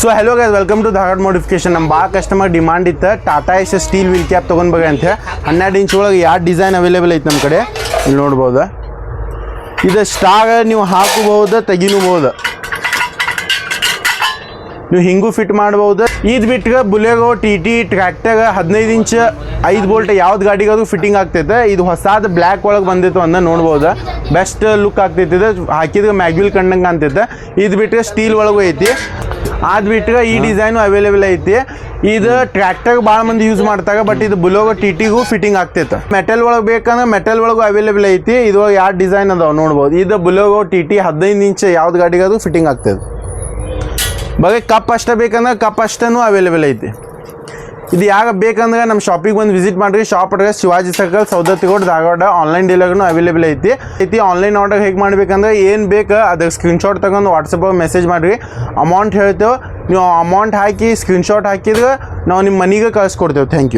So hello guys, welcome to Dharwad modification. ನಮ್ಮ ಭಾಳ customer demand ಇತ್ತು Tata Ace steel wheel cap ತೊಗೊಂಡ್ಬರ್ರಿ ಅಂತ. 12 ಇಂಚ್ ಒಳಗೆ ಯಾವ ಡಿಸೈನ್ ಅವೈಲೇಬಲ್ ಐತೆ ನಮ್ಮ ಕಡೆ ಇಲ್ಲಿ ನೋಡ್ಬೋದು. ಇದು ಸ್ಟಾರ್ ನೀವು ಹಾಕಬಹುದು, ತೆಗಿನೂಬಹುದು, ನೀವು ಹಿಂಗೂ ಫಿಟ್ ಮಾಡ್ಬೋದು. ಇದು ಬಿಟ್ಟರೆ Bolero, T tractor 15 inch 5 bolt ಯಾವ್ದು ಗಾಡಿಗಾದ್ರೂ ಫಿಟ್ಟಿಂಗ್ ಆಗ್ತೈತೆ. ಇದು ಹೊಸಾದ ಬ್ಲ್ಯಾಕ್ ಒಳಗೆ ಬಂದಿತ್ತು ಅಂದ ನೋಡ್ಬೋದು. ಬೆಸ್ಟ್ ಲುಕ್ ಆಗ್ತೈತಿ. ಇದು ಹಾಕಿದ್ರೆ ಮ್ಯಾಗ್ವಿಲ್ ಕಂಡಂಗೆ ಕಾಣ್ತೈತೆ. ಇದು ಬಿಟ್ಟರೆ ಸ್ಟೀಲ್ ಒಳಗೂ ಐತಿ. ಅದು ಬಿಟ್ಟರೆ ಈ ಡಿಸೈನು ಅವೈಲೇಬಲ್ ಐತಿ. ಇದು ಟ್ರ್ಯಾಕ್ಟರ್ ಭಾಳ ಮಂದಿ ಯೂಸ್ ಮಾಡ್ತಾರೆ, ಬಟ್ ಇದು ಬುಲೆರೋ ಟಿಗೂ ಫಿಟ್ಟಿಂಗ್ ಆಗ್ತೈತೆ. ಮೆಟಲ್ ಒಳಗೆ ಬೇಕಂದ್ರೆ ಮೆಟಲ್ ಒಳಗೂ ಅವೈಲೇಬಲ್ ಐತಿ. ಇದು ಯಾವ ಡಿಸೈನ್ ಅದಾವೆ ನೋಡ್ಬೋದು. ಇದು ಬುಲೆರೋ ಟಿ 15 ಇಂಚ್ ಯಾವ್ದು ಗಾಡಿಗಾದ್ರೂ ಫಿಟ್ಟಿಂಗ್ ಆಗ್ತದೆ. ಬರೀ ಕಪ್ ಅಷ್ಟೇ ಬೇಕಂದ್ರೆ ಕಪ್ ಅಷ್ಟೂ ಅವೈಲೇಬಲ್ ಐತಿ. ಇದು ಯಾರು ಬೇಕಂದ್ರೆ ನಮ್ಮ ಶಾಪಿಗೆ ಬಂದು ವಿಸಿಟ್ ಮಾಡಿರಿ. Shop address Shivaji circle, Saundatti road, Dharwad. Online ಡೀಲರ್ನು ಅವೈಲೇಬಲ್ ಐತಿ. ಆನ್ಲೈನ್ ಆರ್ಡರ್ ಹೇಗೆ ಮಾಡ್ಬೇಕಂದ್ರೆ ಏನು ಬೇಕು ಅದ್ರ ಸ್ಕ್ರೀನ್ಶಾಟ್ ತಗೊಂಡು ವಾಟ್ಸಪ್ಪಾಗಿ ಮೆಸೇಜ್ ಮಾಡಿರಿ. ಅಮೌಂಟ್ ಹೇಳ್ತೇವೆ, ನೀವು ಅಮೌಂಟ್ ಹಾಕಿ ಸ್ಕ್ರೀನ್ಶಾಟ್ ಹಾಕಿದ್ರೆ ನಾವು ನಿಮ್ಮ ಮನೆಗೆ ಕಳಿಸ್ಕೊಡ್ತೇವೆ. Thank you.